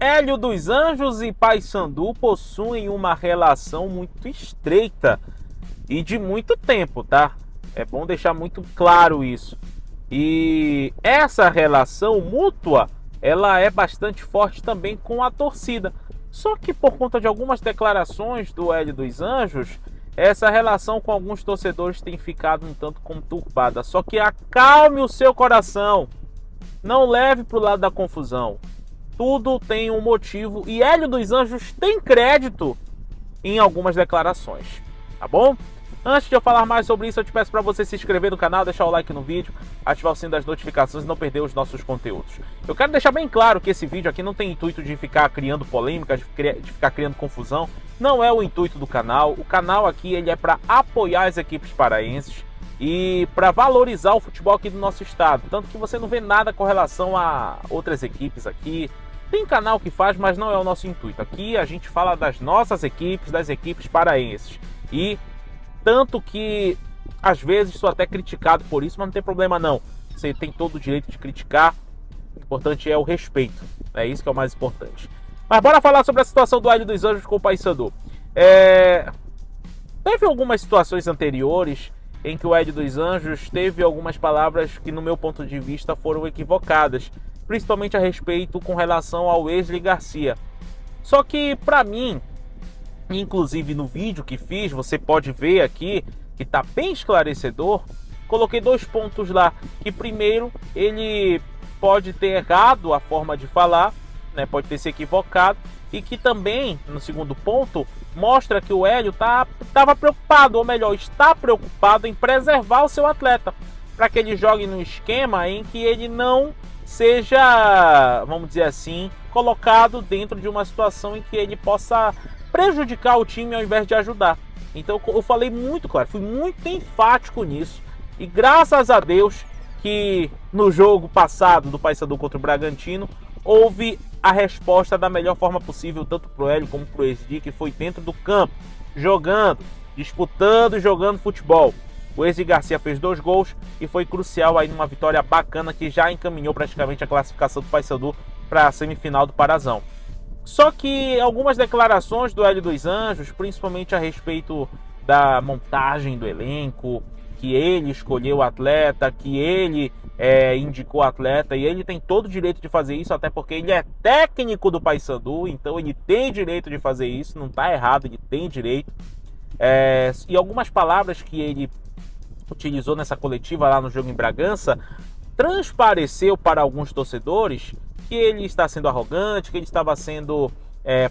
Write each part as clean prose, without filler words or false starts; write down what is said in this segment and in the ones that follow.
Hélio dos Anjos e Paysandu possuem uma relação muito estreita e de muito tempo, tá? É bom deixar muito claro isso. E essa relação mútua, ela é bastante forte também com a torcida. Só que por conta de algumas declarações do Hélio dos Anjos, essa relação com alguns torcedores tem ficado um tanto conturbada. Só que acalme o seu coração. Não leve para o lado da confusão. Tudo tem um motivo e Hélio dos Anjos tem crédito em algumas declarações, tá bom? Antes de eu falar mais sobre isso, eu te peço para você se inscrever no canal, deixar o like no vídeo, ativar o sino das notificações e não perder os nossos conteúdos. Eu quero deixar bem claro que esse vídeo aqui não tem intuito de ficar criando polêmica, de ficar criando confusão. Não é o intuito do canal. O canal aqui ele é para apoiar as equipes paraenses e para valorizar o futebol aqui do nosso estado. Tanto que você não vê nada com relação a outras equipes aqui. Tem canal que faz, mas não é o nosso intuito. Aqui a gente fala das nossas equipes, das equipes paraenses. E tanto que às vezes sou até criticado por isso, mas não tem problema não. Você tem todo o direito de criticar. O importante é o respeito. É isso que é o mais importante. Mas bora falar sobre a situação do Hélio dos Anjos com o Paysandu. Teve algumas situações anteriores em que o Hélio dos Anjos teve algumas palavras que no meu ponto de vista foram equivocadas, principalmente a respeito com relação ao Wesley Garcia. Só que para mim, inclusive no vídeo que fiz, você pode ver aqui que está bem esclarecedor. Coloquei 2 pontos lá, que primeiro ele pode ter errado a forma de falar, né, pode ter se equivocado, e que também, no segundo ponto, mostra que o Hélio estava preocupado, ou melhor, está preocupado em preservar o seu atleta, para que ele jogue num esquema em que ele não seja, vamos dizer assim, colocado dentro de uma situação em que ele possa prejudicar o time ao invés de ajudar. Então eu falei muito claro, fui muito enfático nisso, e graças a Deus que no jogo passado do Paysandu contra o Bragantino houve a resposta da melhor forma possível, tanto para o Hélio como para o Wesley, que foi dentro do campo, jogando, disputando e jogando futebol. O Wesley Garcia fez 2 gols e foi crucial aí numa vitória bacana que já encaminhou praticamente a classificação do Paysandu para a semifinal do Parazão. Só que algumas declarações do Hélio dos Anjos, principalmente a respeito da montagem do elenco, que ele escolheu o atleta, que ele indicou o atleta, e ele tem todo o direito de fazer isso, até porque ele é técnico do Paysandu, então ele tem direito de fazer isso, não está errado, ele tem direito. E algumas palavras que ele utilizou nessa coletiva lá no jogo em Bragança transpareceu para alguns torcedores que ele está sendo arrogante, que ele estava sendo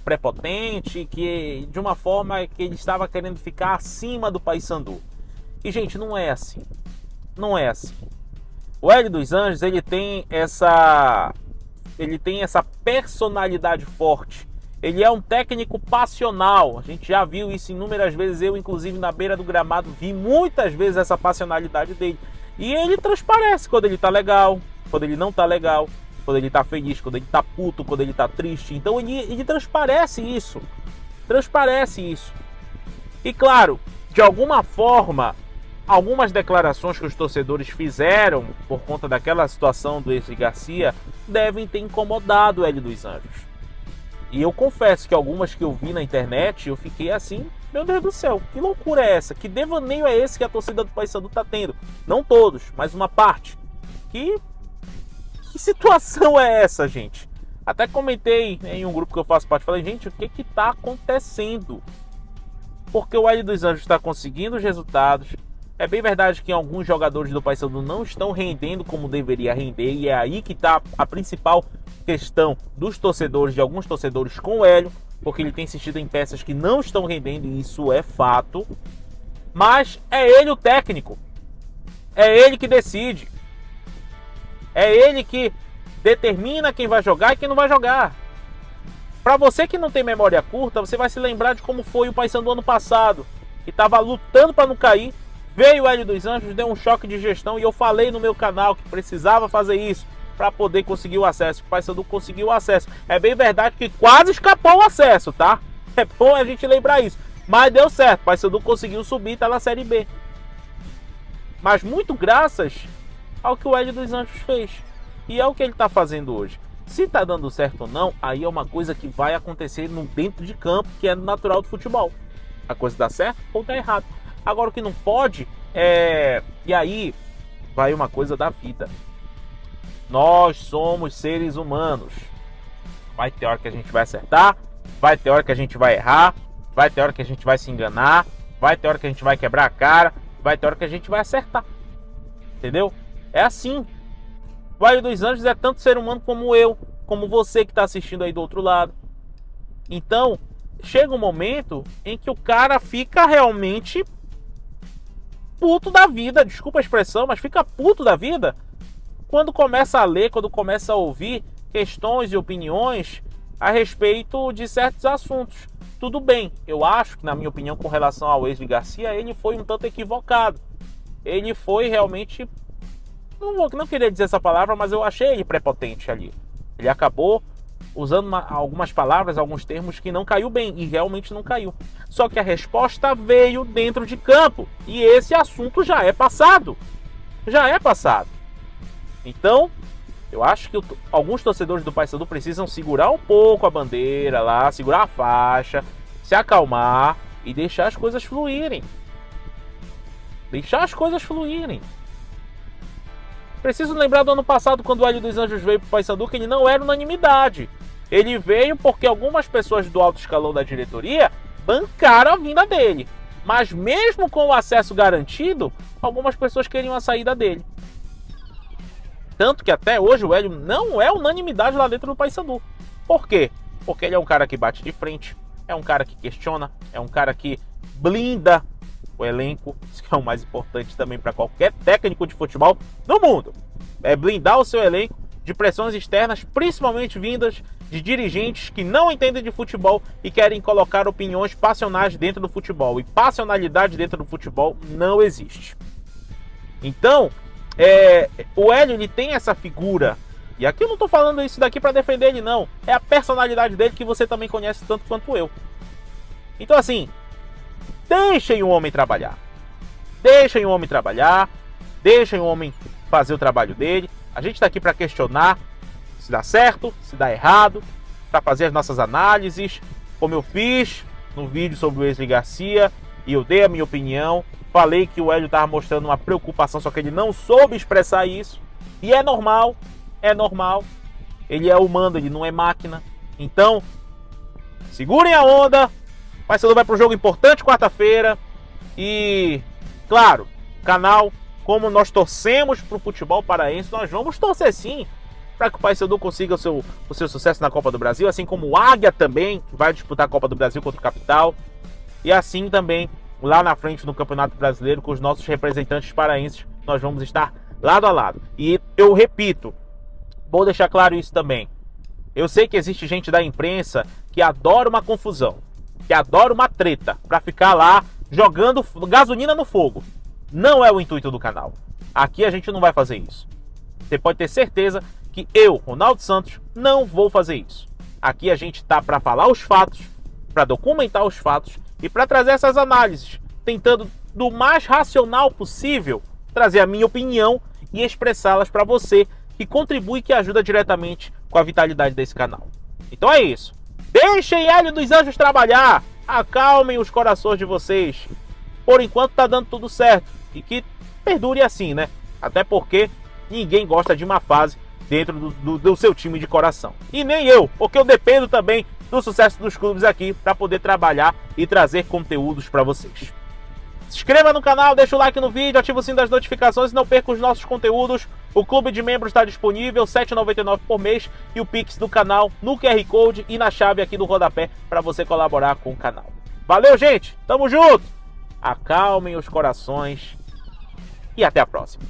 prepotente, que de uma forma que ele estava querendo ficar acima do Paysandu. E gente, não é assim. Não é assim. O Hélio dos Anjos, ele tem essa personalidade forte. Ele é um técnico passional. A gente já viu isso inúmeras vezes. Eu, inclusive, na beira do gramado, vi muitas vezes essa passionalidade dele. E ele transparece quando ele tá legal, quando ele não tá legal, quando ele tá feliz, quando ele tá puto, quando ele tá triste. Então ele transparece isso. Transparece isso. E claro, de alguma forma, algumas declarações que os torcedores fizeram por conta daquela situação do Wesley Garcia devem ter incomodado o Hélio dos Anjos. E eu confesso que algumas que eu vi na internet, eu fiquei assim, meu Deus do céu, que loucura é essa? Que devaneio é esse que a torcida do Paysandu tá tendo? Não todos, mas uma parte. Que situação é essa, gente? Até comentei em um grupo que eu faço parte, falei, gente, o que tá acontecendo? Porque o Hélio dos Anjos está conseguindo os resultados. É bem verdade que alguns jogadores do Paysandu não estão rendendo como deveria render, e é aí que está a principal questão dos torcedores, de alguns torcedores com o Hélio, porque ele tem insistido em peças que não estão rendendo, e isso é fato. Mas é ele o técnico, é ele que decide, é ele que determina quem vai jogar e quem não vai jogar. Para você que não tem memória curta, você vai se lembrar de como foi o Paysandu ano passado, que estava lutando para não cair. Veio o Hélio dos Anjos, deu um choque de gestão, e eu falei no meu canal que precisava fazer isso para poder conseguir o acesso. O Paysandu conseguiu o acesso. É bem verdade que quase escapou o acesso, tá? É bom a gente lembrar isso. Mas deu certo, o Paysandu conseguiu subir e está na Série B. Mas muito graças ao que o Hélio dos Anjos fez. E é o que ele está fazendo hoje. Se tá dando certo ou não, aí é uma coisa que vai acontecer dentro de campo, que é natural do futebol. A coisa dá certo ou dá errado. Agora o que não pode é... E aí vai uma coisa da vida. Nós somos seres humanos. Vai ter hora que a gente vai acertar, vai ter hora que a gente vai errar, vai ter hora que a gente vai se enganar, vai ter hora que a gente vai quebrar a cara, vai ter hora que a gente vai acertar. Entendeu? É assim. O Hélio dos Anjos é tanto ser humano como eu, como você que está assistindo aí do outro lado. Então, chega um momento em que o cara fica realmente puto da vida, desculpa a expressão, mas fica puto da vida quando começa a ler, quando começa a ouvir questões e opiniões a respeito de certos assuntos. Tudo bem, eu acho que, na minha opinião, com relação ao Wesley Garcia, ele foi um tanto equivocado. Ele foi realmente... Não queria dizer essa palavra, mas eu achei ele prepotente ali. Ele acabou usando algumas palavras, alguns termos que não caiu bem, e realmente não caiu. Só que a resposta veio dentro de campo, e esse assunto já é passado. Já é passado. Então, eu acho que alguns torcedores do Paysandu precisam segurar um pouco a bandeira lá, segurar a faixa, se acalmar e deixar as coisas fluírem. Deixar as coisas fluírem. Preciso lembrar do ano passado, quando o Hélio dos Anjos veio para o Paysandu, que ele não era unanimidade. Ele veio porque algumas pessoas do alto escalão da diretoria bancaram a vinda dele. Mas mesmo com o acesso garantido, algumas pessoas queriam a saída dele. Tanto que até hoje o Hélio não é unanimidade lá dentro do Paysandu. Por quê? Porque ele é um cara que bate de frente, é um cara que questiona, é um cara que blinda o elenco, isso que é o mais importante também para qualquer técnico de futebol no mundo. É blindar o seu elenco de pressões externas, principalmente vindas de dirigentes que não entendem de futebol e querem colocar opiniões passionais dentro do futebol. E passionalidade dentro do futebol não existe. Então, o Hélio, ele tem essa figura. E aqui eu não estou falando isso daqui para defender ele, não. É a personalidade dele que você também conhece tanto quanto eu. Então, assim, deixem o homem trabalhar. Deixem o homem trabalhar. Deixem o homem fazer o trabalho dele. A gente está aqui para questionar se dá certo, se dá errado, para fazer as nossas análises, como eu fiz no vídeo sobre o Wesley Garcia, e eu dei a minha opinião. Falei que o Hélio estava mostrando uma preocupação, só que ele não soube expressar isso. E é normal, é normal. Ele é humano, ele não é máquina. Então, segurem a onda. O Paysandu vai para um jogo importante quarta-feira. E, claro, canal, como nós torcemos para o futebol paraense, nós vamos torcer sim para que o Paysandu consiga o seu sucesso na Copa do Brasil, assim como o Águia também, que vai disputar a Copa do Brasil contra o Capital. E assim também, lá na frente no Campeonato Brasileiro, com os nossos representantes paraenses, nós vamos estar lado a lado. E eu repito, vou deixar claro isso também. Eu sei que existe gente da imprensa que adora uma confusão, que adora uma treta, para ficar lá jogando gasolina no fogo. Não é o intuito do canal. Aqui a gente não vai fazer isso. Você pode ter certeza que eu, Ronaldo Santos, não vou fazer isso. Aqui a gente tá para falar os fatos, para documentar os fatos e para trazer essas análises, tentando do mais racional possível trazer a minha opinião e expressá-las para você, que contribui e que ajuda diretamente com a vitalidade desse canal. Então é isso. Deixem Hélio dos Anjos trabalhar. Acalmem os corações de vocês. Por enquanto tá dando tudo certo. E que perdure assim, né? Até porque ninguém gosta de uma fase dentro do seu time de coração. E nem eu, porque eu dependo também do sucesso dos clubes aqui para poder trabalhar e trazer conteúdos para vocês. Se inscreva no canal, deixa o like no vídeo, ativa o sininho das notificações e não perca os nossos conteúdos. O clube de membros está disponível, R$ 7,99 por mês, e o Pix do canal no QR Code e na chave aqui do rodapé para você colaborar com o canal. Valeu, gente! Tamo junto! Acalmem os corações e até a próxima.